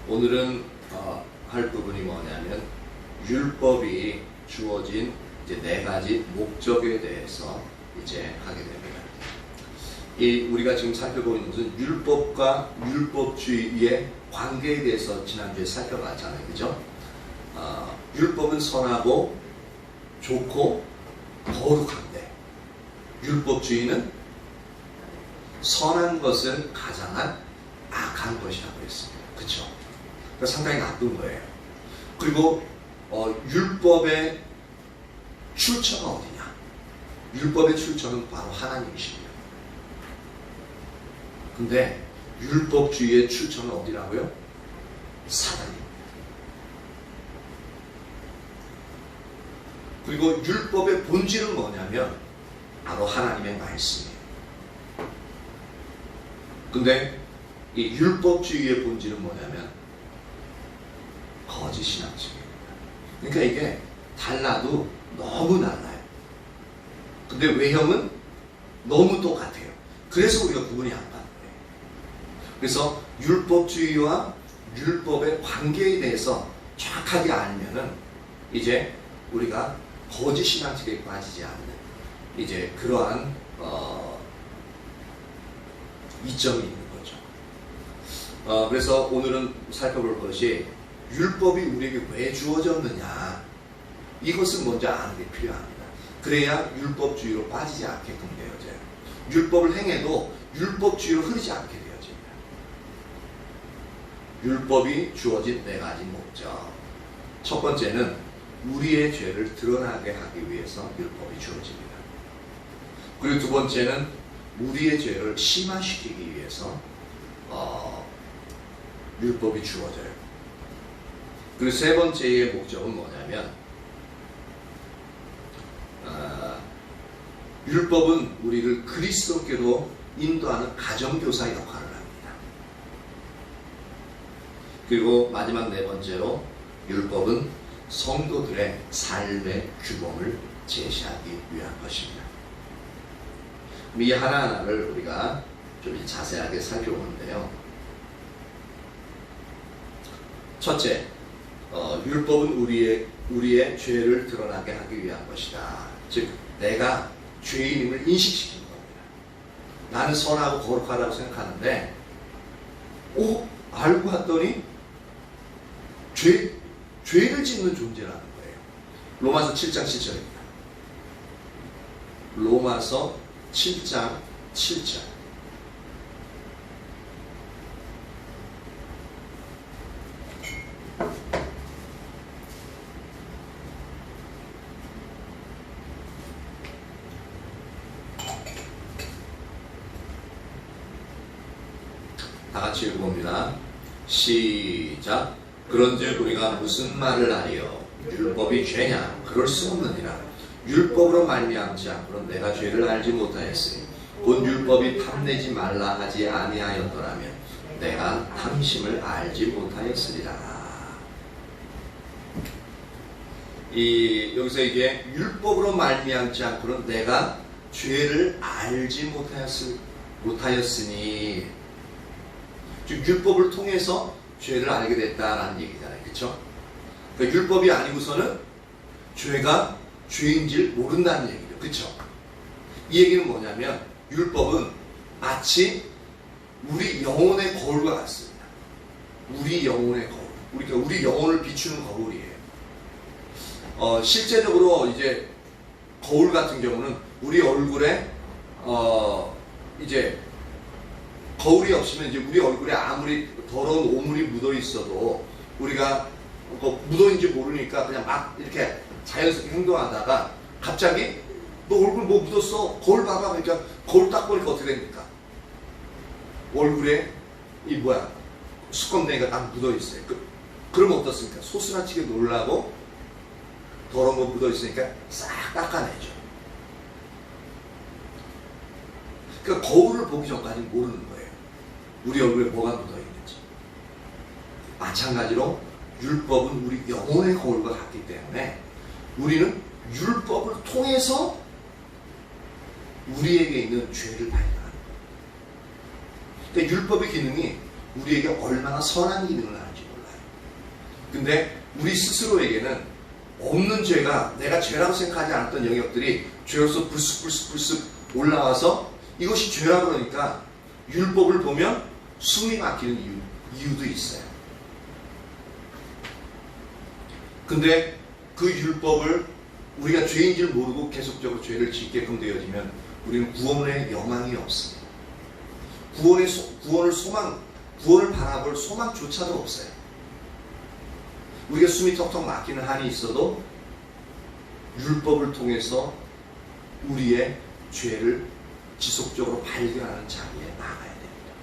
오늘은 할 부분이 뭐냐면 율법이 주어진 이제 네 가지 목적에 대해서 이제 하게 됩니다. 우리가 지금 살펴보는 것은 율법과 율법주의의 관계에 대해서 지난주에 살펴봤잖아요. 그죠? 율법은 선하고 좋고 거룩한데 율법주의는 선한 것을 가장한 악한 것이라고 했습니다. 그쵸? 그러니까 상당히 나쁜 거예요. 그리고 율법의 출처가 어디냐? 율법의 출처는 바로 하나님이십니다. 근데 율법주의의 출처는 어디라고요? 사단입니다. 그리고 율법의 본질은 뭐냐면 바로 하나님의 말씀이에요. 근데 이 율법주의의 본질은 뭐냐면 거짓 신앙식입니다. 그러니까 이게 달라도 너무 달라요. 근데 외형은 너무 똑같아요. 그래서 우리가 구분이 안 가는 거예요. 그래서 율법주의와 율법의 관계에 대해서 정확하게 알면은 이제 우리가 거짓 신앙식에 빠지지 않는 이제 그러한 이점이 있는 거죠. 그래서 오늘은 살펴볼 것이 율법이 우리에게 왜 주어졌느냐, 이것을 먼저 아는 게 필요합니다. 그래야 율법주의로 빠지지 않게끔 되어져요. 율법을 행해도 율법주의로 흐르지 않게 되어집니다. 율법이 주어진 네 가지 목적. 첫 번째는 우리의 죄를 드러나게 하기 위해서 율법이 주어집니다. 그리고 두 번째는 우리의 죄를 심화시키기 위해서 율법이 주어져요. 그리고 세 번째의 목적은 뭐냐면 율법은 우리를 그리스도께로 인도하는 가정교사 역할을 합니다. 그리고 마지막 네 번째로 율법은 성도들의 삶의 규범을 제시하기 위한 것입니다. 이 하나하나를 우리가 좀 자세하게 살펴보는데요. 첫째, 율법은 우리의 죄를 드러나게 하기 위한 것이다. 즉, 내가 죄인임을 인식시키는 겁니다. 나는 선하고 거룩하다고 생각하는데, 알고 봤더니 죄를 짓는 존재라는 거예요. 로마서 7장 7절입니다. 로마서 7장 7절. 다 같이 읽어봅니다. 시작. 그런즉 우리가 무슨 말을 하리요? 율법이 죄냐? 그럴 수 없느니라. 율법으로 말미암지 않고는 내가 죄를 알지 못하였으니 본 율법이 탐내지 말라 하지 아니하였더라면 내가 탐심을 알지 못하였으리라. 여기서 이게 율법으로 말미암지 않고는 내가 죄를 알지 못하였으니, 즉 율법을 통해서 죄를 알게 됐다라는 얘기잖아요. 그렇죠? 그러니까 율법이 아니고서는 죄가 죄인지를 모른다는 얘기죠. 그렇죠? 이 얘기는 뭐냐면 율법은 마치 우리 영혼의 거울과 같습니다. 우리 영혼의 거울. 우리 영혼을 비추는 거울이에요. 실제적으로 이제 거울 같은 경우는 우리 얼굴에 이제 거울이 없으면 이제 우리 얼굴에 아무리 더러운 오물이 묻어 있어도 우리가 묻어있는지 모르니까 그냥 막 이렇게 자연스럽게 행동하다가 갑자기 너 얼굴 뭐 묻었어? 거울 봐봐. 그러니까 거울 딱 보니까 어떻게 됩니까? 얼굴에 수검댕이가 딱 묻어 있어요. 그러면 어떻습니까? 소스라치게 놀라고 더러운 거 묻어 있으니까 싹 닦아내죠. 그러니까 거울을 보기 전까지는 모르는 거예요. 우리 얼굴에 뭐가 묻어 있는지. 마찬가지로 율법은 우리 영혼의 거울과 같기 때문에 우리는 율법을 통해서 우리에게 있는 죄를 발견하는 거예요. 근데 율법의 기능이 우리에게 얼마나 선한 기능을 하는지 몰라요. 근데 우리 스스로에게는 없는 죄가, 내가 죄라고 생각하지 않았던 영역들이 죄로서 불쑥 올라와서 이것이 죄라 그러니까 율법을 보면 숨이 막히는 이유도 있어요. 근데 그 율법을 우리가 죄인 줄 모르고 계속적으로 죄를 짓게끔 되어지면 우리는 구원의 영향이 없습니다. 구원을 바라볼 소망조차도 없어요. 우리가 숨이 턱턱 막히는 한이 있어도 율법을 통해서 우리의 죄를 지속적으로 발견하는 자리에 나가야 됩니다.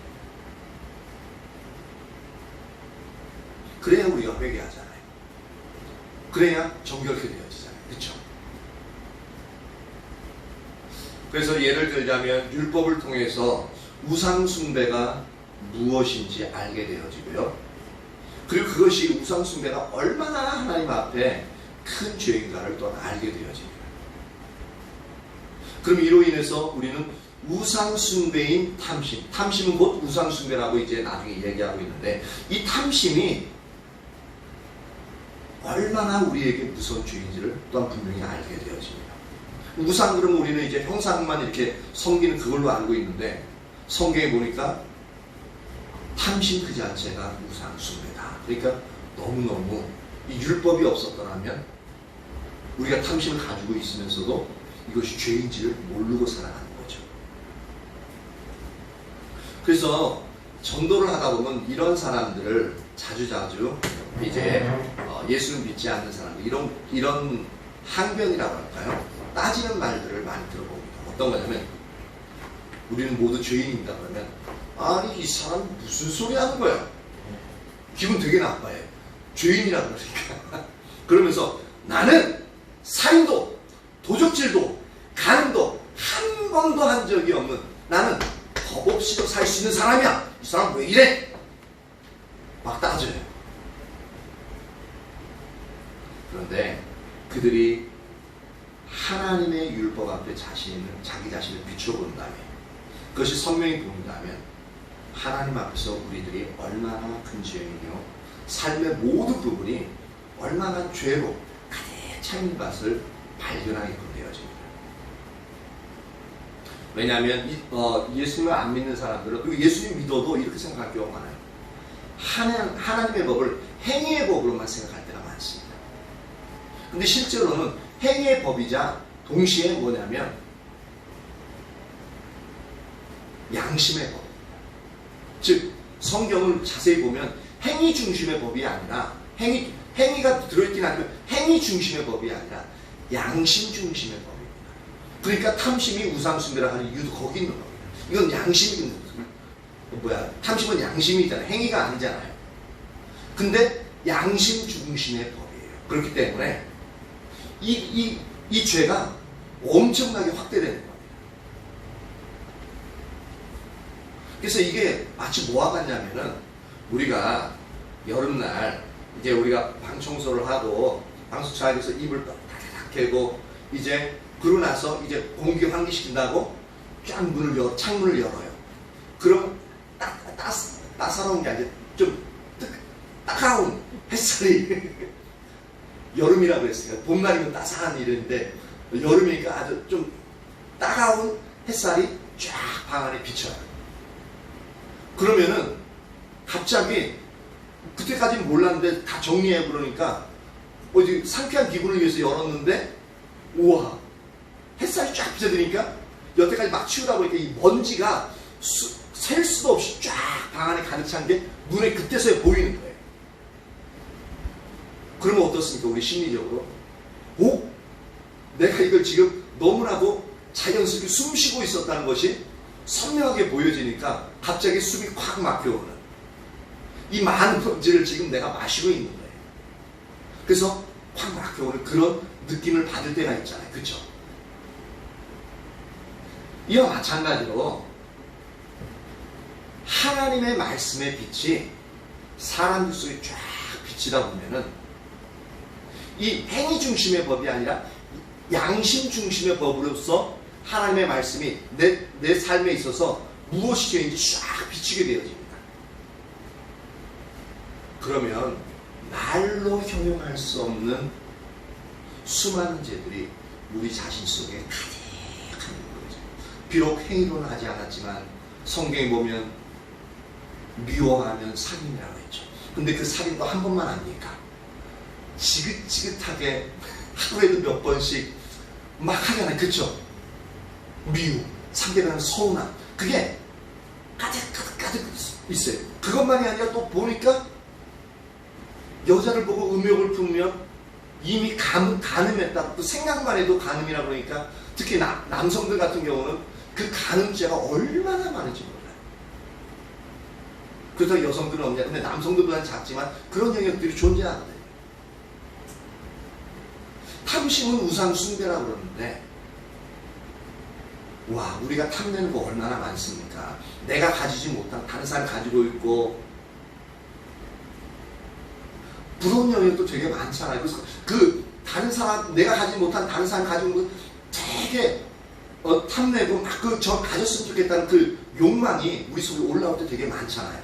그래야 우리가 회개하잖아요. 그래야 정결케 되어지잖아요. 그렇죠? 그래서 예를 들자면 율법을 통해서 우상 숭배가 무엇인지 알게 되어지고요. 그리고 그것이 우상 숭배가 얼마나 하나님 앞에 큰 죄인가를 또 알게 되어집니다. 그럼 이로 인해서 우리는 우상 숭배인 탐심, 탐심은 곧 우상 숭배라고 이제 나중에 얘기하고 있는데, 이 탐심이 얼마나 우리에게 무서운 죄인지를 또한 분명히 알게 되어집니다. 우상 그러면 우리는 이제 형상만 이렇게 섬기는 그걸로 알고 있는데, 성경에 보니까 탐심 그 자체가 우상 숭배다. 그러니까 너무너무 이 율법이 없었더라면 우리가 탐심을 가지고 있으면서도 이것이 죄인지를 모르고 살아가는 거죠. 그래서 전도를 하다 보면 이런 사람들을 자주자주 이제 예수를 믿지 않는 사람들, 이런 항변이라고 할까요? 따지는 말들을 많이 들어봅니다. 어떤 거냐면, 우리는 모두 죄인입니다. 그러면 아니 이 사람 무슨 소리 하는 거야? 기분 되게 나빠요. 죄인이라 그러니까. 그러면서 나는 살인도 도적질도 간음도 한 번도 한 적이 없는, 나는 겁 없이도 살 수 있는 사람이야. 이 사람 왜 이래? 막 따져요. 그런데 그들이 하나님의 율법 앞에 자기 자신을 비춰본다면, 그것이 선명히 보인다면 하나님 앞에서 우리들이 얼마나 큰 죄인이요, 삶의 모든 부분이 얼마나 죄로 가득 차 있는 것을 발견하게끔 되어집니다. 왜냐하면 예수님을 안 믿는 사람들은, 그리고 예수님 믿어도 이렇게 생각할 경우가 많아요. 하나님의 법을 행위의 법으로만 생각할 때가 많습니다. 근데 실제로는 행위의 법이자 동시에 뭐냐면 양심의 법. 즉 성경을 자세히 보면 행위 중심의 법이 아니라, 행위가 들어있긴 하지만 행위 중심의 법이 아니라 양심 중심의 법입니다. 그러니까 탐심이 우상숭배를 하는 이유도 거기 있는 겁니다. 이건 양심이 있는 거죠. 탐심은 양심이 있잖아요. 행위가 아니잖아요. 근데 양심 중심의 법이에요. 그렇기 때문에 이 죄가 엄청나게 확대되는 겁니다. 그래서 이게 마치 뭐와 같냐면은, 우리가 여름날 이제 우리가 방 청소를 하고 방수차에서 이불 딱 개고 이제 그러고 나서 이제 공기 환기시킨다고 쫙 창문을 열어요. 그럼 따사로운 게 아니라 좀 따가운 햇살이 여름이라고 그랬으니까, 봄날이면 따사한 일인데 여름이니까 아주 좀 따가운 햇살이 쫙 방 안에 비쳐요. 그러면은 갑자기, 그때까지는 몰랐는데 다 정리해 그러니까 어디 상쾌한 기분을 위해서 열었는데, 우와, 햇살이 쫙 비쳐드니까 여태까지 막 치우다 보니까 이 먼지가 셀 수도 없이 쫙 방 안에 가득 찬 게 눈에 그때서야 보이는 거예요. 그러면 어떻습니까? 우리 심리적으로, 내가 이걸 지금 너무나도 자연스럽게 숨 쉬고 있었다는 것이 선명하게 보여지니까 갑자기 숨이 콱 막혀오는, 이 많은 먼지를 지금 내가 마시고 있는 거예요. 그래서 확 막혀오는 그런 느낌을 받을 때가 있잖아요. 그렇죠? 이와 마찬가지로 하나님의 말씀의 빛이 사람들 속에 쫙 비치다 보면은 이 행위 중심의 법이 아니라 양심 중심의 법으로서 하나님의 말씀이 내 삶에 있어서 무엇이 죄인지 쫙 비치게 되어집니다. 그러면 말로 형용할 수 없는 수많은 죄들이 우리 자신 속에 가득한 거죠. 비록 행위로는 하지 않았지만 성경에 보면 미워하면 살인이라고 했죠. 근데 그 살인도 한 번만 아니니까 지긋지긋하게 하루에도 몇 번씩 막 하잖아요. 그쵸? 미움, 상대방은 서운함, 그게 가득 있어요. 그것만이 아니라 또 보니까 여자를 보고 음욕을 품으면 이미 간음했다. 또 생각만 해도 간음이라 그러니까 특히 남성들 같은 경우는 그 간음죄가 얼마나 많은지 몰라요. 그래서 여성들은 없냐. 근데 남성들보다는 작지만 그런 영역들이 존재하거든요. 탐심은 우상 숭배라고 그러는데 와, 우리가 탐내는 거 얼마나 많습니까? 내가 가지지 못한 다른 사람이 가지고 있고 부러운 영역도 되게 많잖아요. 그래서 그 다른 사람, 내가 가지지 못한 다른 사람이 가지고 있는 거 되게 탐내고 막 저 가졌으면 좋겠다는 그 욕망이 우리 속에 올라올 때 되게 많잖아요.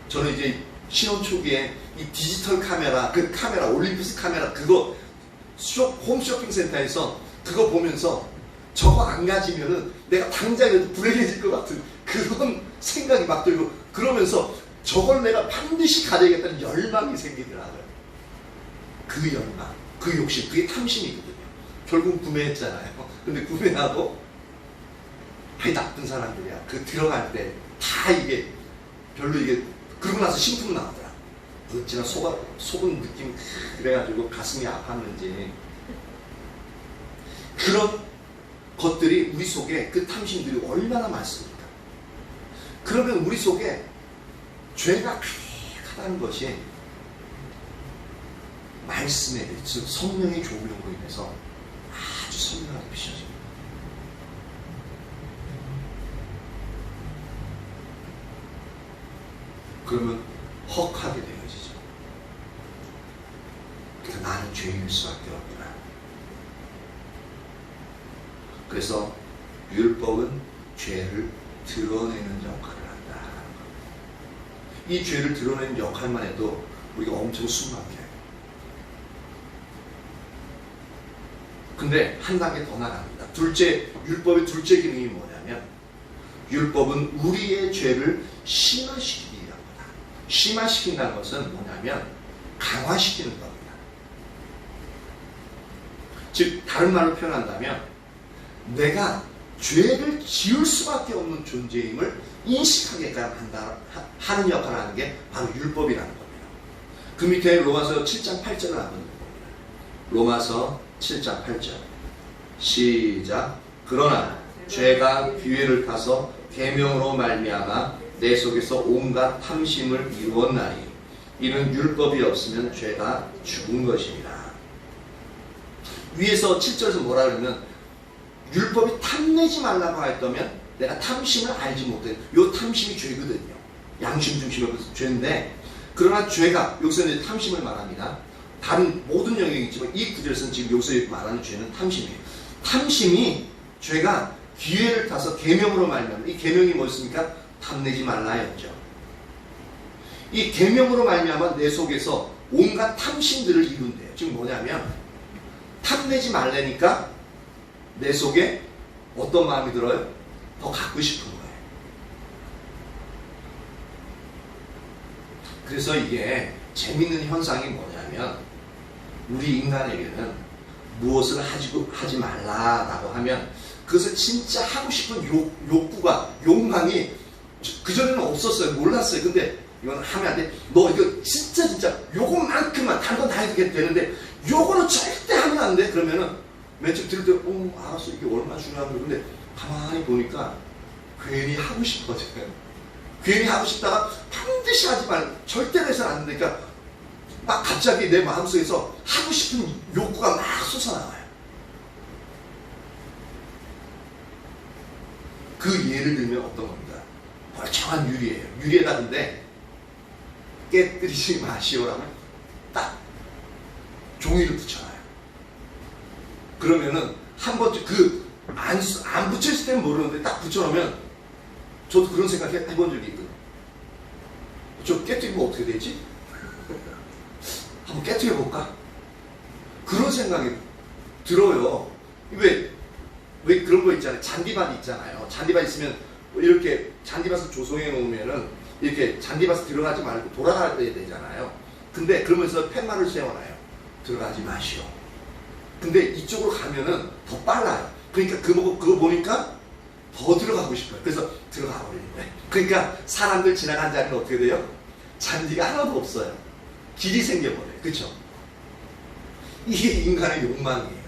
저는 이제 신혼 초기에 이 디지털 카메라, 그 카메라, 올림피스 카메라, 그거 홈쇼핑 센터에서 그거 보면서 저거 안 가지면은 내가 당장에도 불행해질 것 같은 그런 생각이 막 들고, 그러면서 저걸 내가 반드시 가져야겠다는 열망이 생기더라고요. 그 열망, 그 욕심, 그게 탐심이거든요. 결국 구매했잖아요. 근데 구매하고 아이 나쁜 사람들이야. 그 들어갈 때 다 이게 별로 이게 그러고 나서 신품 나오더라. 어찌나 속은 느낌 그래가지고 가슴이 아팠는지. 그런 것들이 우리 속에 그 탐심들이 얼마나 많습니까? 그러면 우리 속에 죄가 가득하다는 것이 말씀에 즉 성령의 조명으로 인해서 아주 선명하게 비춰집니다. 그러면 헉하게 되어지죠. 그러니까 나는 죄인일 수밖에 없구나. 그래서 율법은 죄를 드러내는 역할을 한다는 겁니다. 이 죄를 드러내는 역할만 해도 우리가 엄청 숨막혀요. 근데 한 단계 더 나갑니다. 율법의 둘째 기능이 뭐냐면, 율법은 우리의 죄를 심화시키기 위한 거다. 심화시킨다는 것은 뭐냐면 강화시키는 겁니다. 즉 다른 말로 표현한다면 내가 죄를 지을 수밖에 없는 존재임을 인식하게끔 하는 역할을 하는 게 바로 율법이라는 겁니다. 그 밑에 로마서 7장 8절을 한번 봅니다. 로마서 7장 8절 시작. 그러나 죄가 기회를 타서 계명으로 말미암아 내 속에서 온갖 탐심을 이루었나니 이는 율법이 없으면 죄가 죽은 것입니다. 위에서 7절에서 뭐라 그러면 율법이 탐내지 말라고 했다면 내가 탐심을 알지 못해. 요 탐심이 죄거든요. 양심 중심의 죄인데, 그러나 죄가 여기서 이제 탐심을 말합니다. 다른 모든 영역이 있지만 이 구절에서는 지금 여기서 말하는 죄는 탐심이에요. 탐심이 죄가 기회를 타서 계명으로 말미암아, 이 계명이 뭐였습니까? 탐내지 말라였죠. 이 계명으로 말미암아 내 속에서 온갖 탐심들을 이룬대요. 지금 뭐냐면 탐내지 말라니까 내 속에 어떤 마음이 들어요? 더 갖고 싶은 거예요. 그래서 이게 재밌는 현상이 뭐냐면, 우리 인간에게는 무엇을 하지 말라라고 하면 그것을 진짜 하고 싶은 욕구가, 욕망이 그전에는 없었어요. 몰랐어요. 근데 이건 하면 안 돼. 너 이거 진짜 요것만큼만 다른 건 다 해도 되는데 요거는 절대 하면 안 돼. 그러면은 맨 처음 들을 때 알았어. 이게 얼마나 중요한 거야. 근데 가만히 보니까 괜히 하고 싶어져요. 괜히 하고 싶다가 반드시 하지 말, 절대로 해서는 안 되니까 막 갑자기 내 마음속에서 하고 싶은 욕구가 막 솟아나와요. 그 예를 들면 어떤 겁니다. 멀쩡한 유리예요. 유리에다 근데 깨뜨리지 마시오라면 딱 종이를 붙여놔요. 그러면은 한 번쯤 안 붙였을 때는 모르는데 딱 붙여놓으면, 저도 그런 생각 해본 적이 있거든요. 좀 깨뜨리면 어떻게 되지? 한번 깨뜨려 볼까? 그런 생각이 들어요. 왜 그런 거 있잖아요. 잔디밭 있잖아요. 잔디밭 있으면 이렇게 잔디밭을 조성해 놓으면은 이렇게 잔디밭에 들어가지 말고 돌아가야 되잖아요. 근데 그러면서 팻말을 세워놔요. 들어가지 마시오. 근데 이쪽으로 가면은 더 빨라요. 그러니까 그거 보니까 더 들어가고 싶어요. 그래서 들어가 버리는 거예요. 그러니까 사람들 지나간 자리는 어떻게 돼요? 잔디가 하나도 없어요. 길이 생겨버려요. 그렇죠? 이게 인간의 욕망이에요.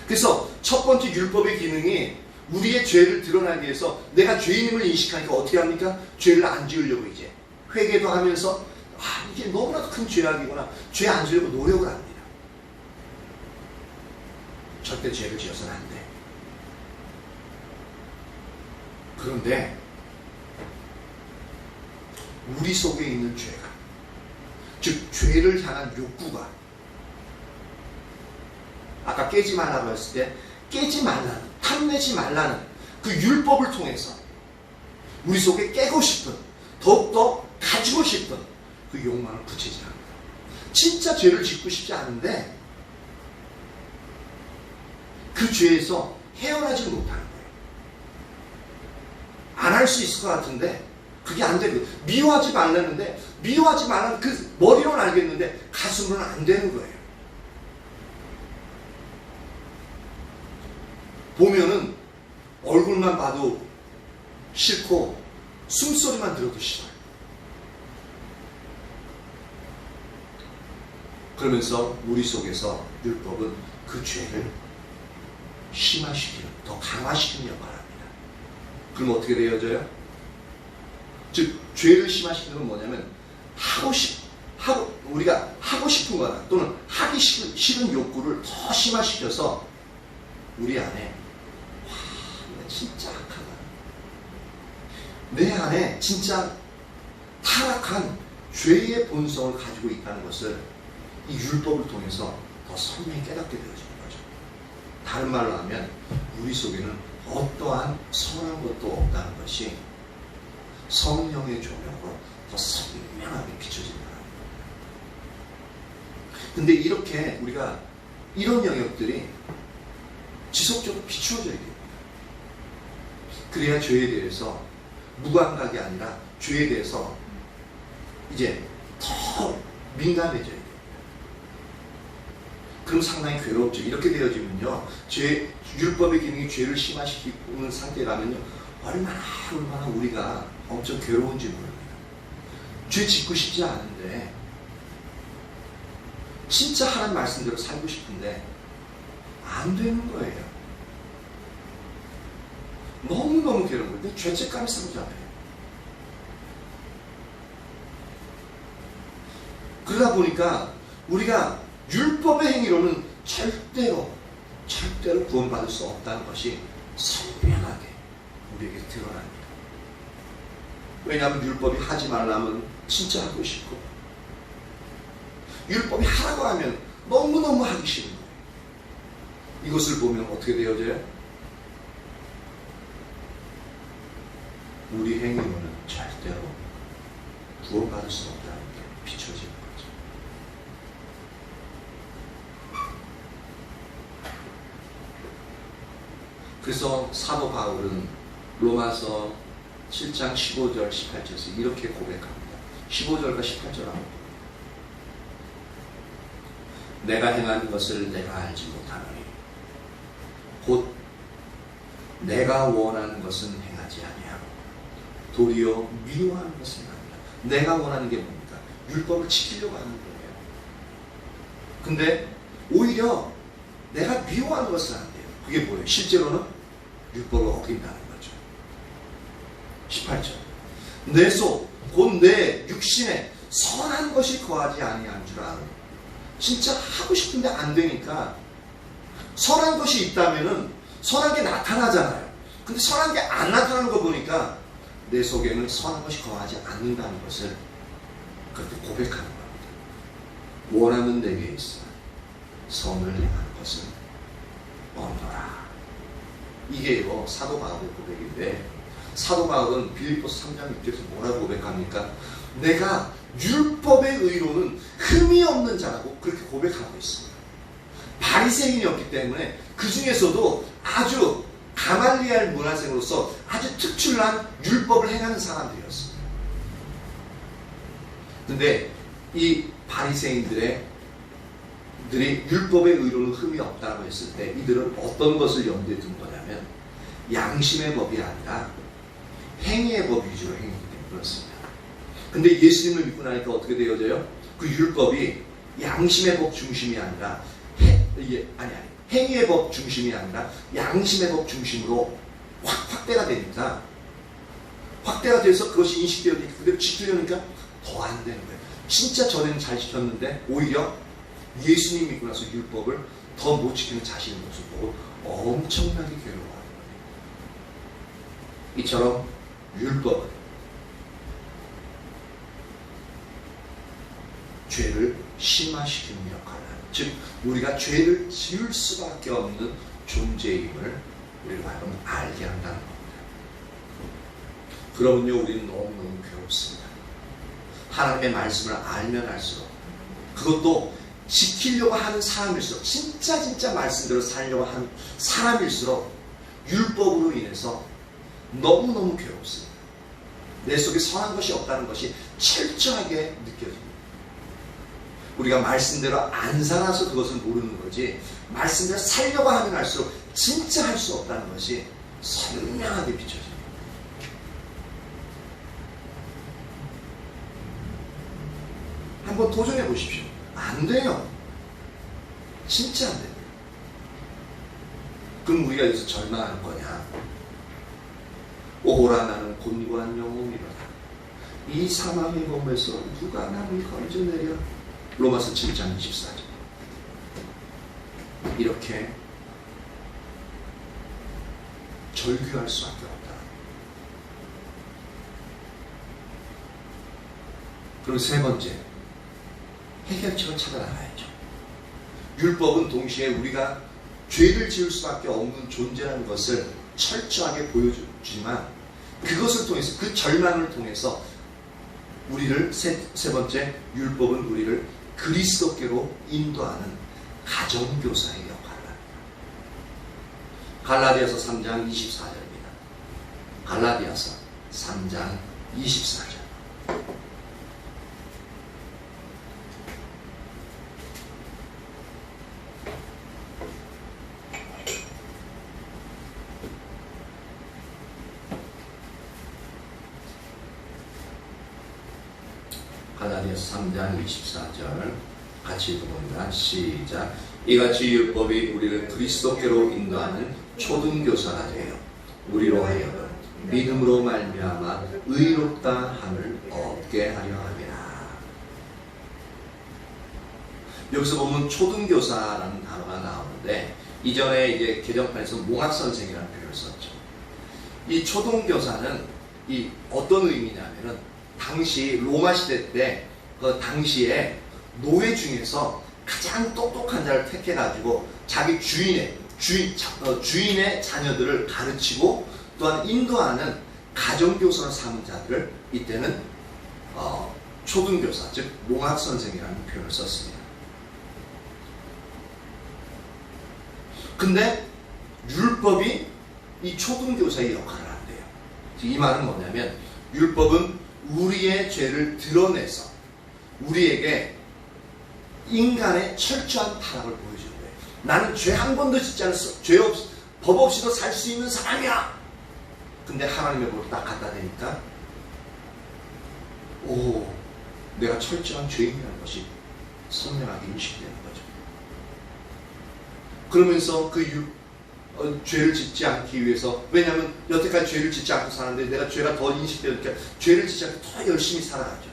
그래서 첫 번째 율법의 기능이 우리의 죄를 드러나기 위해서 내가 죄인임을 인식하니까 어떻게 합니까? 죄를 안 지으려고 이제 회개도 하면서 이게 너무나도 큰 죄악이구나. 죄 안 지으려고 노력을 합니다. 절대 죄를 지어서는 안 돼. 그런데 우리 속에 있는 죄가, 즉 죄를 향한 욕구가, 아까 깨지 말라고 했을 때 깨지 말라는, 탐내지 말라는 그 율법을 통해서 우리 속에 깨고 싶은, 더욱더 가지고 싶은 그 욕망을 부채질합니다. 진짜 죄를 짓고 싶지 않은데 그 죄에서 헤어나지 못하는 거예요. 안 할 수 있을 것 같은데 그게 안 되고, 미워하지 말라는데 미워하지 말라는 그 머리로는 알겠는데 가슴으로는 안 되는 거예요. 보면은 얼굴만 봐도 싫고 숨소리만 들어도 싫어요. 그러면서 우리 속에서 율법은 그 죄를 심화시키는, 더 강화시키는 역할을 합니다. 그럼 어떻게 되어져요? 즉 죄를 심화시키는 건 뭐냐면 우리가 하고 싶은 거나 또는 하기 싫은 욕구를 더 심화시켜서 우리 안에 내가 진짜 악하다, 내 안에 진짜 타락한 죄의 본성을 가지고 있다는 것을 이 율법을 통해서 더 선명히 깨닫게 되어지는 거죠. 다른 말로 하면 우리 속에는 어떠한 선한 것도 없다는 것이 성령의 조명으로 더 선명하게 비춰진다. 근데 이렇게 우리가 이런 영역들이 지속적으로 비추어져야 됩니다. 그래야 죄에 대해서 무감각이 아니라 죄에 대해서 이제 더 민감해져야 돼요. 그럼 상당히 괴롭죠. 이렇게 되어지면요, 율법의 기능이 죄를 심화시키는 상태라면요, 얼마나 우리가 엄청 괴로운지 모릅니다. 죄 짓고 싶지 않은데 진짜 하나님 말씀대로 살고 싶은데 안 되는 거예요. 너무너무 괴로운 거예요. 죄책감이 사로잡혀요. 그러다 보니까 우리가 율법의 행위로는 절대로 구원받을 수 없다는 것이 선명하게 우리에게 드러납니다. 왜냐하면 율법이 하지 말라면 진짜 하고 싶고, 율법이 하라고 하면 너무너무 하기 싫은 거예요. 이것을 보면 어떻게 되어져요? 우리 행위로는 절대로 구원받을 수 없다는 게 비춰지는 거죠. 그래서 사도 바울은 로마서 7장 15절 18절에서 이렇게 고백합니다. 15절과 18절하고 내가 행한 것을 내가 알지 못하노니 곧 내가 원하는 것은 행하지 아니하고 도리어 미워하는 것은 아니라. 내가 원하는 게 뭡니까? 율법을 지키려고 하는 거예요. 근데 오히려 내가 미워하는 것은 안 돼요. 그게 뭐예요? 실제로는 율법을 어긴다는 거죠. 18절 내 속 곧 내 육신에 선한 것이 거하지 아니한 줄 아노니. 진짜 하고 싶은데 안 되니까, 선한 것이 있다면은 선한 게 나타나잖아요. 근데 선한 게 안 나타나는 거 보니까 내 속에는 선한 것이 거하지 않는다는 것을 그렇게 고백하는 겁니다. 원하는 내게 있어 선을 행하는 것은 없노라. 이게요 사도 바울의 고백인데, 사도 바울은 빌립보서 3장 6절에서 뭐라고 고백합니까? 내가 율법의 의로는 흠이 없는 자라고 그렇게 고백하고 있습니다. 바리새인이었기 때문에 그 중에서도 아주 가말리엘 문화생으로서 아주 특출난 율법을 행하는 사람들이었습니다. 근데 이 바리새인들이 율법의 의로는 흠이 없다고 했을 때 이들은 어떤 것을 염두에 둔 거냐면 양심의 법이 아니라 행위의 법 위주로 행했기 때문에 그렇습니다. 근데 예수님을 믿고 나니까 어떻게 되어져요? 그 율법이 양심의 법 중심이 아니라 행위의 법 중심이 아니라 양심의 법 중심으로 확대가 되니까, 확대가 돼서 그것이 인식되어지니까 그대로 지키려니까 더 안 되는 거예요. 진짜 전에는 잘 지켰는데 오히려 예수님 믿고 나서 율법을 더 못 지키는 자신의 모습 보고 엄청나게 괴로워하는 거예요. 이처럼 율법은 죄를 심화시키는 역할을 하는, 즉 우리가 죄를 지을 수밖에 없는 존재임을 우리가 하여금 알게 한다는 겁니다. 그러면요, 우리는 너무너무 괴롭습니다. 하나님의 말씀을 알면 알수록, 그것도 지키려고 하는 사람일수록, 진짜 말씀대로 살려고 하는 사람일수록 율법으로 인해서 너무너무 괴롭습니다. 내 속에 선한 것이 없다는 것이 철저하게 느껴집니다. 우리가 말씀대로 안 살아서 그것을 모르는 거지, 말씀대로 살려고 하면 할수록 진짜 할 수 없다는 것이 선명하게 비춰집니다. 한번 도전해 보십시오. 안 돼요. 진짜 안 돼요. 그럼 우리가 여기서 절망할 거냐? 오호라 나는 곤고한 영혼이로다. 이 사망의 검에서 누가 나를 건져내려? 로마서 7장 24절. 이렇게 절규할 수밖에 없다. 그리고 세 번째, 해결책을 찾아나가야죠. 율법은 동시에 우리가 죄를 지을 수밖에 없는 존재라는 것을 철저하게 보여주지만, 그것을 통해서, 그 절망을 통해서 우리를 세 번째, 율법은 우리를 그리스도께로 인도하는 가정교사의 역할을 합니다. 갈라디아서 3장 24절입니다. 갈라디아서 3장 24절. 갈라디아서 3장 24절 같이 읽어봅니다. 시작. 이같이 율법이 우리를 그리스도께로 인도하는 초등교사가 되어 우리로 하여금 믿음으로 말미암아 의롭다 함을 얻게 하려 함이라. 여기서 보면 초등교사라는 단어가 나오는데, 이전에 이제 개정판에서 몽학선생이라는 표현을 썼죠. 이 초등교사는 이 어떤 의미냐면은, 당시 로마 시대 때 그 당시에 노예 중에서 가장 똑똑한 자를 택해가지고 자기 주인의 자녀들을 가르치고 또한 인도하는 가정교사로 삼은 자들을 이때는 초등교사, 즉 몽학선생이라는 표현을 썼습니다. 근데 율법이 이 초등교사의 역할을 한대요. 이 말은 뭐냐면, 율법은 우리의 죄를 드러내서 우리에게 인간의 철저한 타락을 보여주는 거예요. 나는 죄 한 번도 짓지 않았어. 법 없이도 살 수 있는 사람이야. 근데 하나님의 법을 딱 갖다 대니까, 오, 내가 철저한 죄인이라는 것이 선명하게 인식되는 거죠. 그러면서 죄를 짓지 않기 위해서, 왜냐하면 여태까지 죄를 짓지 않고 사는데 내가 죄가 더 인식되니까 죄를 짓지 않고 더 열심히 살아가죠.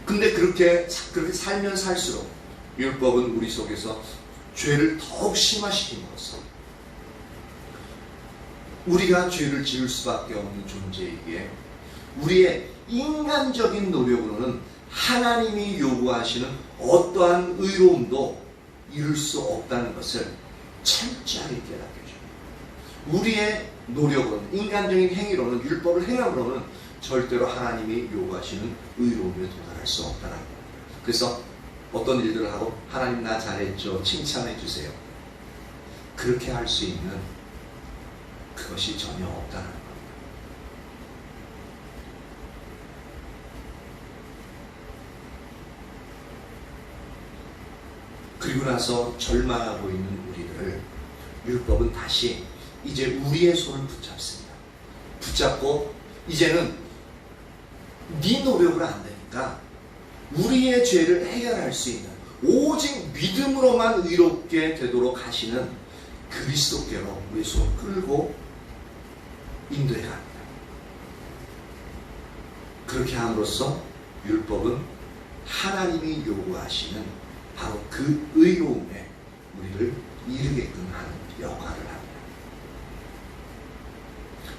근데 그렇게 살면 살수록 율법은 우리 속에서 죄를 더욱 심화시킴으로써 우리가 죄를 지을 수밖에 없는 존재이기에 우리의 인간적인 노력으로는 하나님이 요구하시는 어떠한 의로움도 이룰 수 없다는 것을 철저하게 깨닫게 해줍니다. 우리의 노력으로는, 인간적인 행위로는, 율법을 행함으로는 절대로 하나님이 요구하시는 의로움에 도달할 수 없다는 겁니다. 그래서 어떤 일들을 하고 하나님 나 잘했죠, 칭찬해 주세요, 그렇게 할 수 있는 그것이 전혀 없다는 겁니다. 그리고 나서 절망하고 있는 우리를 율법은 다시 이제 우리의 손을 붙잡습니다. 붙잡고 이제는 네 노력으로 안 되니까 우리의 죄를 해결할 수 있는, 오직 믿음으로만 의롭게 되도록 하시는 그리스도께로 우리 손을 끌고 인도해 갑니다. 그렇게 함으로써 율법은 하나님이 요구하시는 바로 그 의로움에 우리를 이르게끔 하는 역할을 합니다.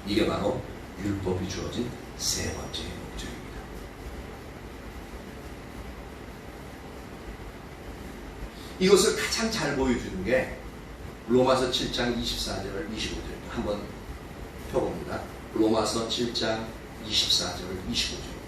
이게 바로 율법이 주어진 세 번째 목적입니다. 이것을 가장 잘 보여주는 게 로마서 7장 24절 25절입니다. 한번 펴봅니다. 로마서 7장 24절 25절.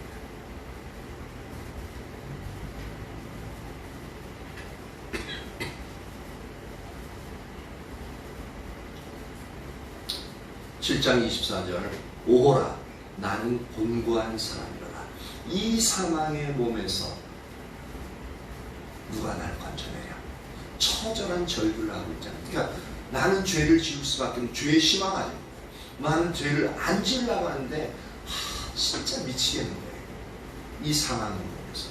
7장 24절. 오호라 나는 곤고한 사람이로라. 이 사망의 몸에서 누가 날 건져내랴. 처절한 절규를 하고 있잖아요. 그러니까 나는 죄를 지을 수밖에 없는, 죄에 심화가지고 나는 죄를 안 지으려고 하는데 진짜 미치겠는데 이 사망의 몸에서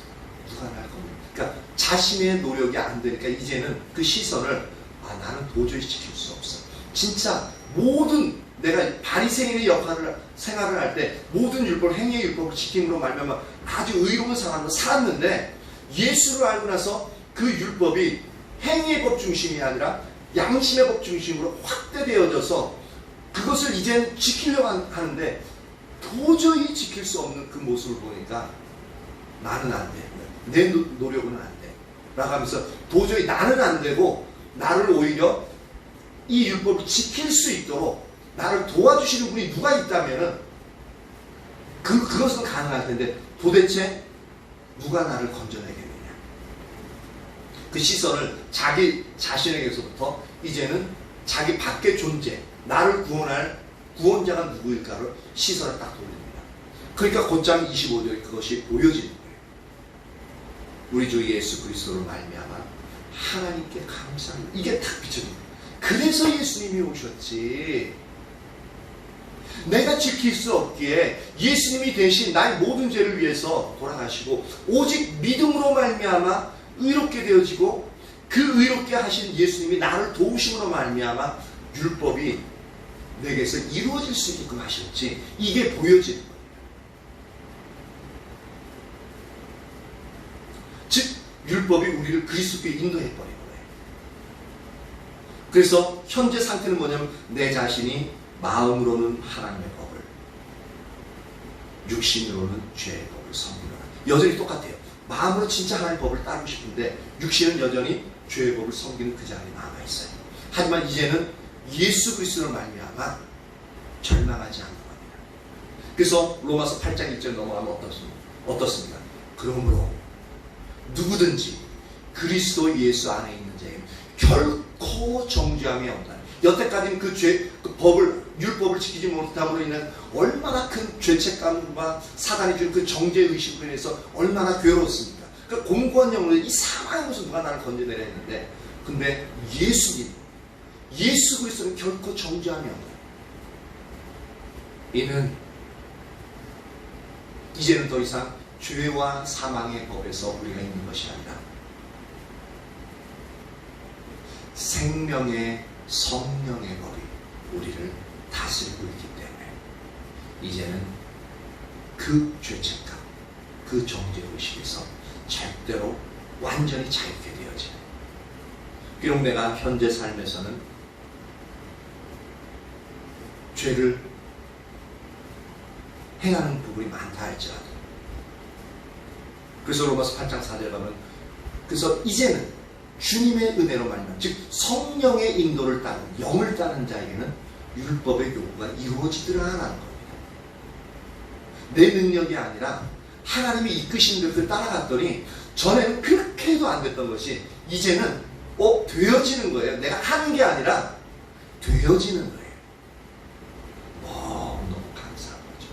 누가 날 건져. 그러니까 자신의 노력이 안 되니까 이제는 그 시선을 나는 도저히 지킬 수 없어. 진짜 모든 내가 바리새인의 역할을 생활을 할 때 모든 율법, 행위의 율법을 지킴으로 말미암아 아주 의로운 사람으로 살았는데, 예수를 알고 나서 그 율법이 행위의 법 중심이 아니라 양심의 법 중심으로 확대되어져서 그것을 이젠 지키려고 하는데 도저히 지킬 수 없는 그 모습을 보니까 나는 안 돼, 내 노력은 안 돼 라고 하면서 도저히 나는 안 되고 나를 오히려 이 율법을 지킬 수 있도록 나를 도와주시는 분이 누가 있다면은 그것은 가능할 텐데 도대체 누가 나를 건져내겠느냐. 그 시선을 자기 자신에게서부터 이제는 자기 밖의 존재, 나를 구원할 구원자가 누구일까를 시선을 딱 돌립니다. 그러니까 곧장 25절에 그것이 보여지는 거예요. 우리 주 예수 그리스도로 말미암아 하나님께 감사합니다. 이게 딱 비춰집니다. 그래서 예수님이 오셨지. 내가 지킬 수 없기에 예수님이 대신 나의 모든 죄를 위해서 돌아가시고 오직 믿음으로 말미암아 의롭게 되어지고 그 의롭게 하신 예수님이 나를 도우심으로 말미암아 율법이 내게서 이루어질 수 있게끔 하셨지. 이게 보여지는 거예요. 즉 율법이 우리를 그리스도께 인도해버린 거예요. 그래서 현재 상태는 뭐냐면 내 자신이 마음으로는 하나님의 법을, 육신으로는 죄의 법을 섬기노라. 여전히 똑같아요. 마음으로 진짜 하나님의 법을 따르고 싶은데 육신은 여전히 죄의 법을 섬기는 그 자리에 남아있어요. 하지만 이제는 예수 그리스도를 말미암아 절망하지 않는 겁니다. 그래서 로마서 8장 1절 넘어가면 어떻습니까? 그러므로 누구든지 그리스도 예수 안에 있는 자에게 결코 정죄함이 없다. 여태까지는 그 율법을 지키지 못함으로 인한 얼마나 큰 죄책감과 사단이 준 그 정죄의식으로 인해서 얼마나 괴로웠습니까? 그 공고한 영으로 이 사망의 것을 누가 나를 건져내려 했는데, 근데 예수 그리스도는 결코 정죄함이 없어요. 이는 이제는 더 이상 죄와 사망의 법에서 우리가 있는 것이 아니라 생명의 성령의 법이 우리를 다스리고 있기 때문에 이제는 그 죄책감, 그 정죄의식에서 절대로 완전히 자유케 되어지는. 비록 내가 현재 삶에서는 죄를 행하는 부분이 많다 할지라도, 그래서 로마서 8장 4절에 가면 그래서 이제는 주님의 은혜로 말미암아, 즉 성령의 인도를 따른, 영을 따른 자에게는 율법의 요구가 이루어지더라라는 겁니다. 내 능력이 아니라 하나님이 이끄신 것을 따라갔더니 전에는 그렇게 해도 안 됐던 것이 이제는 되어지는 거예요. 내가 하는 게 아니라 되어지는 거예요. 너무 감사한 거죠.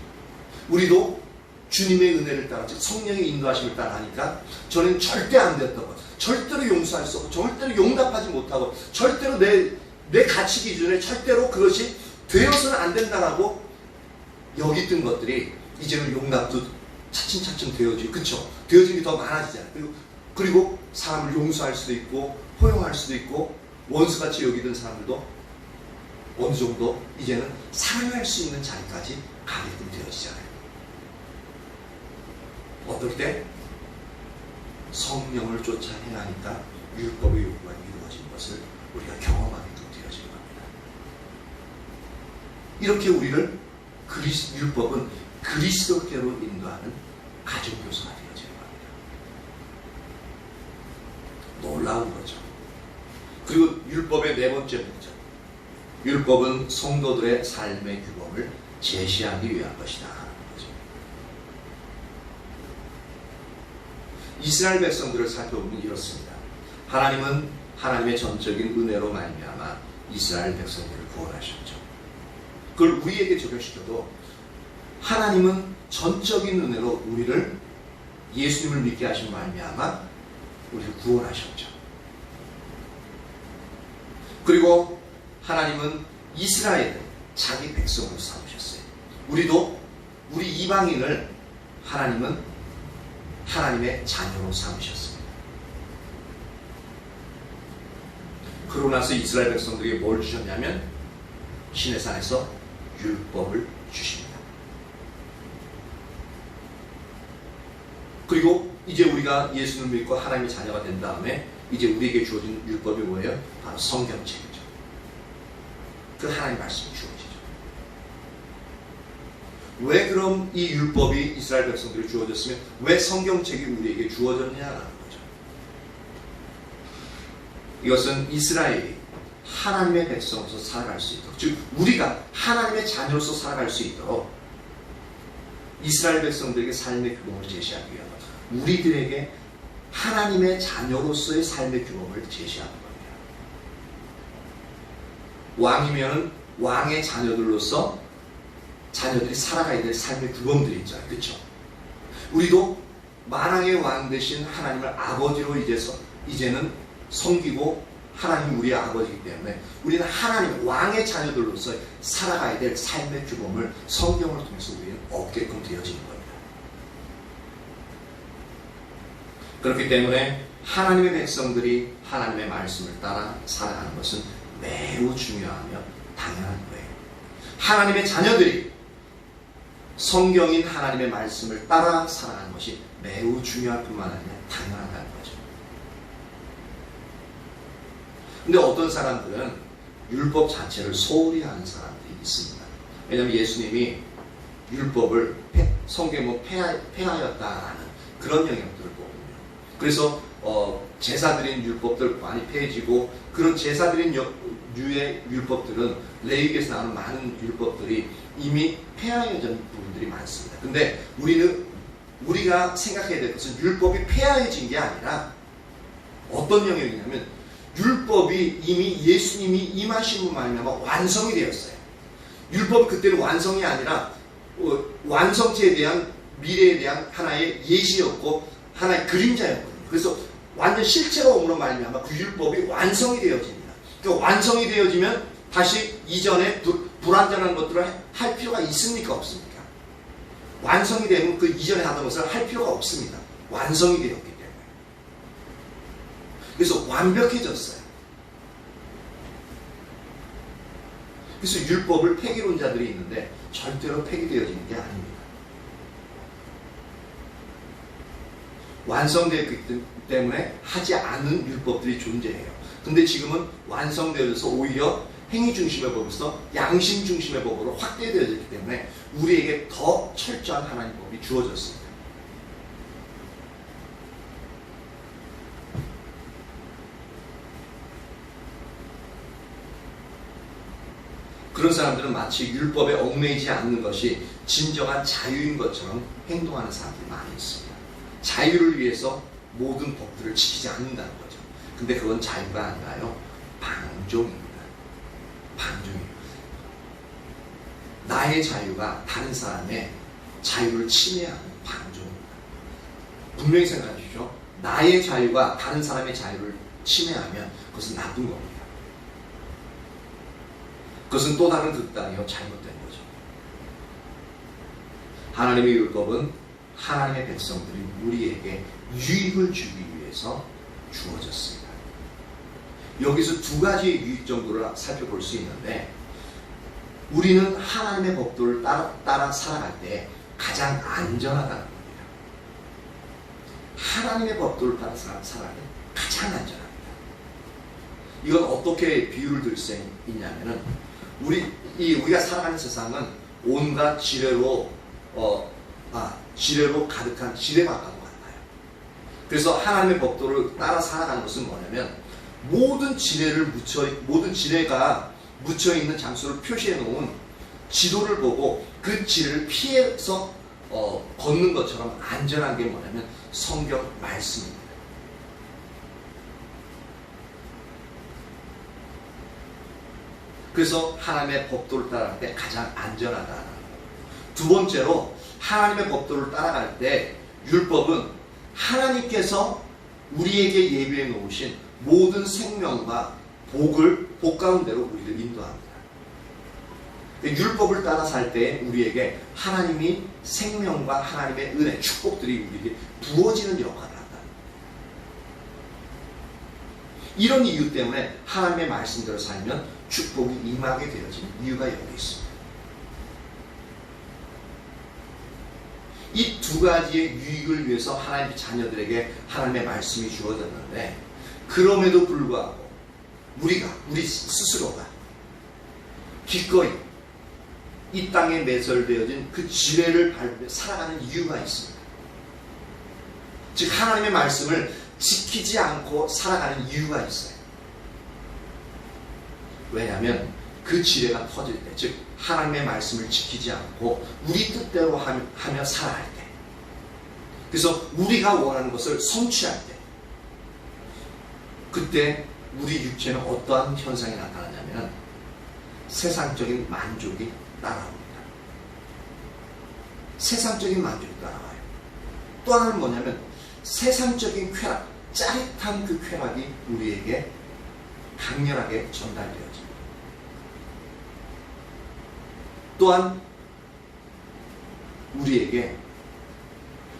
우리도 주님의 은혜를 따라 성령의 인도하심을 따라하니까 저는 절대 안 됐던 것, 절대로 용서할 수 없고 절대로 용납하지 못하고 절대로 내 가치 기준에 절대로 그것이 되어서는 안 된다라고 여기던 것들이 이제는 용납도 차츰차츰 되어지고, 그쵸? 되어지는 게 더 많아지잖아요. 그리고 사람을 용서할 수도 있고 포용할 수도 있고 원수같이 여기던 사람들도 어느 정도 이제는 사랑할 수 있는 자리까지 가게끔 되어지잖아요. 어떨 때? 성령을 쫓아 행하니까 율법의 요구가 이루어진 것을 우리가 경험하게끔 되어지는 겁니다. 이렇게 우리를 율법은 그리스도께로 인도하는 가정교사가 되어지는 겁니다. 놀라운 거죠. 그리고 율법의 네 번째 목적. 율법은 성도들의 삶의 규범을 제시하기 위한 것이다. 이스라엘 백성들을 살펴보면 이렇습니다. 하나님은 하나님의 전적인 은혜로 말미암아 이스라엘 백성들을 구원하셨죠. 그걸 우리에게 적용시켜도 하나님은 전적인 은혜로 우리를 예수님을 믿게 하신 말미암아 우리를 구원하셨죠. 그리고 하나님은 이스라엘을 자기 백성으로 삼으셨어요. 우리도 우리 이방인을 하나님은 하나님의 자녀로 삼으셨습니다. 그러고 나서 이스라엘 백성들에게 뭘 주셨냐면 시내산에서 율법을 주십니다. 그리고 이제 우리가 예수님을 믿고 하나님의 자녀가 된 다음에 이제 우리에게 주어진 율법이 뭐예요? 바로 성경책이죠. 그 하나님 말씀이 주어지죠. 왜 그럼 이 율법이 이스라엘 백성들이 주어졌으면 왜 성경책이 우리에게 주어졌냐라는 거죠. 이것은 이스라엘이 하나님의 백성으로서 살아갈 수 있도록, 즉 우리가 하나님의 자녀로서 살아갈 수 있도록 이스라엘 백성들에게 삶의 규범을 제시하기 위한 것, 우리들에게 하나님의 자녀로서의 삶의 규범을 제시하는 겁니다. 왕이면 왕의 자녀들로서 자녀들이 살아가야 될 삶의 규범들이 있잖아요. 그렇죠? 우리도 만왕의 왕 되신 하나님을 아버지로 이제는 섬기고 하나님이 우리의 아버지이기 때문에 우리는 하나님 왕의 자녀들로서 살아가야 될 삶의 규범을 성경을 통해서 우리는 얻게끔 되어지는 겁니다. 그렇기 때문에 하나님의 백성들이 하나님의 말씀을 따라 살아가는 것은 매우 중요하며 당연한 거예요. 하나님의 자녀들이 성경인 하나님의 말씀을 따라 살아가는 것이 매우 중요할 뿐만 아니라 당연하다는 거죠. 근데 어떤 사람들은 율법 자체를 소홀히 하는 사람들이 있습니다. 왜냐하면 예수님이 율법을 성경을 폐하였다라는 그런 영향들을 보거든요. 그래서 제사드린 율법들 많이 폐해지고, 그런 제사드린 류의 율법들은 레위기에서 나오는 많은 율법들이 이미 폐하여진 부분들이 많습니다. 근데 우리가 생각해야 될 것은 율법이 폐하여진 게 아니라 어떤 영역이냐면 율법이 이미 예수님이 임하심으로 말미암아 완성이 되었어요. 율법은 그때는 완성이 아니라 완성체에 대한 미래에 대한 하나의 예시였고 하나의 그림자였거든요. 그래서 완전 실체가 오므로 말미암아 그 율법이 완성이 되어집니다. 그러니까 완성이 되어지면 다시 이전에 불완전한 것들을 할 필요가 있습니까? 없습니까? 완성이 되면 그 이전에 하던 것을 할 필요가 없습니다. 완성이 되었기 때문에. 그래서 완벽해졌어요. 그래서 율법을 폐기론자들이 있는데 절대로 폐기되어지는 게 아닙니다. 완성되었기 때문에 하지 않은 율법들이 존재해요. 근데 지금은 완성되어져서 오히려 행위 중심의 법에서 양심 중심의 법으로 확대되어졌기 때문에 우리에게 더 철저한 하나님 법이 주어졌습니다. 그런 사람들은 마치 율법에 얽매이지 않는 것이 진정한 자유인 것처럼 행동하는 사람들이 많이 있습니다. 자유를 위해서 모든 법들을 지키지 않는다는 거죠. 근데 그건 자유가 아니라요, 방종입니다. 방종입니다. 나의 자유가 다른 사람의 자유를 침해하는 방종입니다. 분명히 생각해 주십시오. 나의 자유가 다른 사람의 자유를 침해하면 그것은 나쁜 겁니다. 그것은 또 다른 극단이요, 잘못된 거죠. 하나님의 율법은 하나님의 백성들이 우리에게 유익을 주기 위해서 주어졌습니다. 여기서 두 가지의 유익 정도를 살펴볼 수 있는데, 우리는 하나님의 법도를 따라 살아갈 때 가장 안전하다는 겁니다. 하나님의 법도를 따라 살아갈 때 가장 안전합니다. 이건 어떻게 비유를 들 수 있냐면은, 우리가 살아가는 세상은 온갖 지뢰로 가득한 지뢰바가도 같아요. 그래서 하나님의 법도를 따라 살아가는 것은 뭐냐면, 모든 지뢰가 묻혀 있는 장소를 표시해 놓은 지도를 보고 그 지뢰를 피해서 걷는 것처럼 안전한 게 뭐냐면 성경 말씀입니다. 그래서 하나님의 법도를 따라갈 때 가장 안전하다는 거예요. 두 번째로, 하나님의 법도를 따라갈 때 율법은 하나님께서 우리에게 예비해 놓으신 모든 생명과 복 가운데로 우리를 인도합니다. 율법을 따라 살 때 우리에게 하나님이 생명과 하나님의 은혜, 축복들이 우리에게 부어지는 역할을 한다. 이런 이유 때문에 하나님의 말씀대로 살면 축복이 임하게 되어지는 이유가 여기 있습니다. 이 두 가지의 유익을 위해서 하나님의 자녀들에게 하나님의 말씀이 주어졌는데, 그럼에도 불구하고 우리 스스로가 기꺼이 이 땅에 매설되어진 그 지뢰를 밟으며 살아가는 이유가 있습니다. 즉, 하나님의 말씀을 지키지 않고 살아가는 이유가 있어요. 왜냐하면 그 지뢰가 터질 때, 즉 하나님의 말씀을 지키지 않고 우리 뜻대로 하며 살아갈 때, 그래서 우리가 원하는 것을 성취할 때, 그때 우리 육체는 어떠한 현상이 나타나냐면 세상적인 만족이 따라옵니다. 세상적인 만족이 따라와요. 또 하나는 뭐냐면 세상적인 쾌락, 짜릿한 그 쾌락이 우리에게 강렬하게 전달되어집니다. 또한 우리에게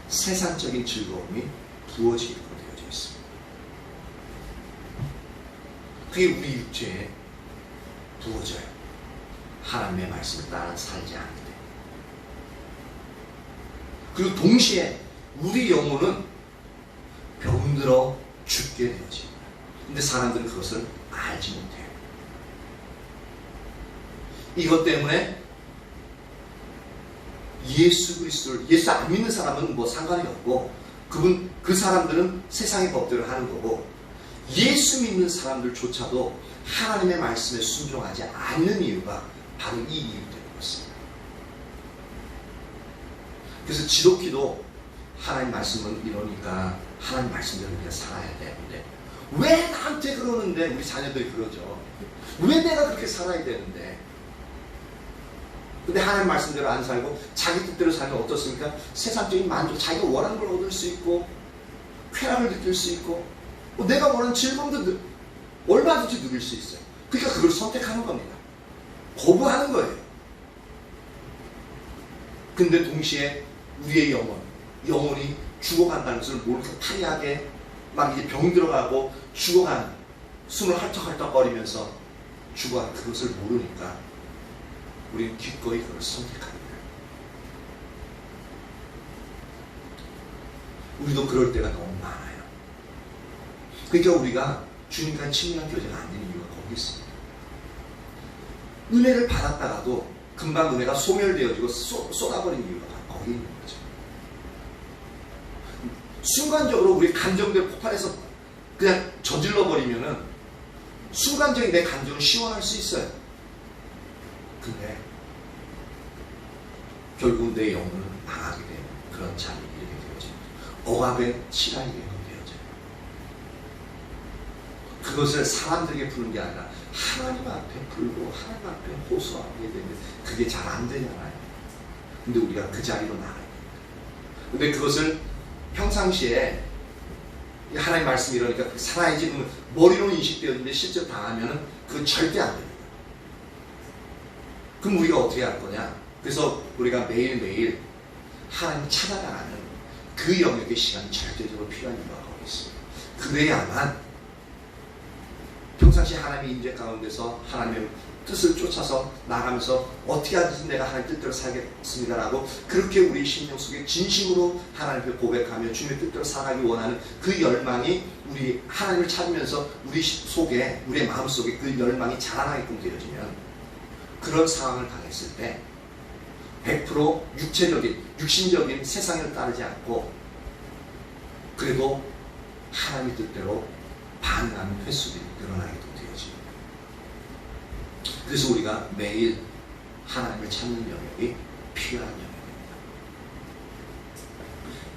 세상적인 즐거움이 부어지게 되어져 있습니다. 그게 우리 육체에 부어져요. 하나님의 말씀을 따라 살지 않을 때. 그리고 동시에 우리 영혼은 병들어 죽게 되어집니다. 근데 사람들은 그것을 알지 못해요. 이것 때문에 예수 안 믿는 사람은 뭐 상관이 없고, 그 사람들은 세상의 법대로 하는 거고, 예수 믿는 사람들조차도 하나님의 말씀에 순종하지 않는 이유가 바로 이 이유 때문인 것입니다. 그래서 지독히도 하나님 말씀은 이러니까 하나님 말씀대로 우리가 살아야 되는데, 왜 나한테 그러는데, 우리 자녀들이 그러죠. 왜 내가 그렇게 살아야 되는데. 근데 하나님 말씀대로 안 살고 자기 뜻대로 살면 어떻습니까? 세상적인 만족, 자기가 원하는 걸 얻을 수 있고, 쾌락을 느낄 수 있고, 내가 원하는 즐거움도 얼마든지 누릴 수 있어요. 그러니까 그걸 선택하는 겁니다. 거부하는 거예요. 근데 동시에 우리의 영혼이 죽어간다는 것을 모르게 파리하게 막 이제 병 들어가고 죽어간, 숨을 헐떡헐떡 거리면서 죽어간 그것을 모르니까 우리는 기꺼이 그걸 선택합니다. 우리도 그럴 때가 너무 많아요. 그러니까 우리가 주님과 친밀한 교제가 안 되는 이유가 거기 있습니다. 은혜를 받았다가도 금방 은혜가 소멸되어지고 쏟아버린 이유가 바로 거기 있는 거죠. 순간적으로 우리 감정들 폭발해서 그냥 저질러버리면은 순간적인 내 감정은 시원할 수 있어요. 근데 결국 내 영혼은 망하게 되는 그런 잠이 이렇게 되어집니다. 억압에 치라이게끔 되어져요. 그것을 사람들에게 부는 게 아니라 하나님 앞에 불고 하나님 앞에 호소하게 되는데 그게 잘 안 되잖아요. 근데 우리가 그 자리로 나가야 됩니다. 근데 그것을 평상시에 하나님 말씀이 이러니까 살아야지 머리로 인식되었는데 실제 당하면 그건 절대 안 됩니다. 그럼 우리가 어떻게 할 거냐? 그래서 우리가 매일매일 하나님 찾아나가는 그 영역의 시간이 절대적으로 필요한 이유가 거기 있습니다. 그래야만 평상시 하나님의 임재 가운데서 하나님의 뜻을 쫓아서 나가면서 어떻게 하든지 내가 하나님 뜻대로 살겠습니다라고 그렇게 우리 심령 속에 진심으로 하나님께 고백하며 주님의 뜻대로 살아가기 원하는 그 열망이 우리 하나님을 찾으면서 우리 속에 우리의 마음속에 그 열망이 자라나게끔 되어지면 그런 상황을 당했을 때 100% 육신적인 세상을 따르지 않고 그래도 하나님의 뜻대로 반응하는 횟수들이 늘어나게도 되어집니다. 그래서 우리가 매일 하나님을 찾는 영역이 필요한 영역입니다.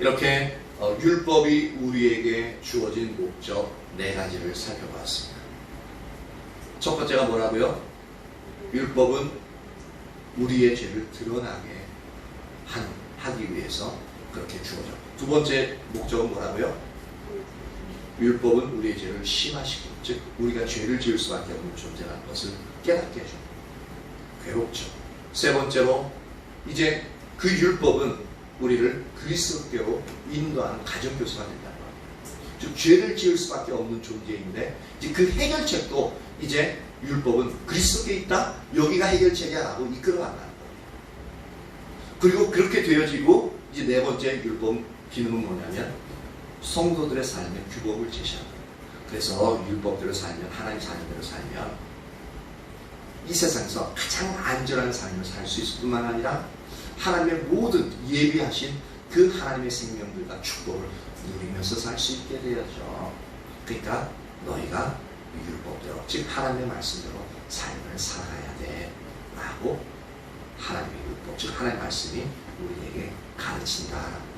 이렇게 율법이 우리에게 주어진 목적 4가지를 살펴봤습니다. 첫 번째가 뭐라고요? 율법은 우리의 죄를 드러나게 하기 위해서 그렇게 주어져. 두 번째 목적은 뭐라고요? 율법은 우리의 죄를 심화시키고, 즉 우리가 죄를 지을 수밖에 없는 존재라는 것을 깨닫게 해줍니다. 괴롭죠. 세 번째로 이제 그 율법은 우리를 그리스도께로 인도하는 가정교사가 된다는 겁니다. 즉 죄를 지을 수밖에 없는 존재인데 이제 그 해결책도 이제 율법은 그리스도께 있다? 여기가 해결책이야 라고 이끌어간다는 거예요. 그리고 그렇게 되어지고 이제 네 번째 율법 기능은 뭐냐면 성도들의 삶의 규범을 제시합니다. 그래서 율법대로 살면, 하나님 자녀대로 살면 이 세상에서 가장 안전한 삶을 살 수 있을 뿐만 아니라 하나님의 모든 예비하신 그 하나님의 생명들과 축복을 누리면서 살 수 있게 되었죠. 그러니까 너희가 율법대로, 즉 하나님의 말씀대로 삶을 살아야 돼 라고 하나님의 율법, 즉 하나님의 말씀이 우리에게 가르친다라는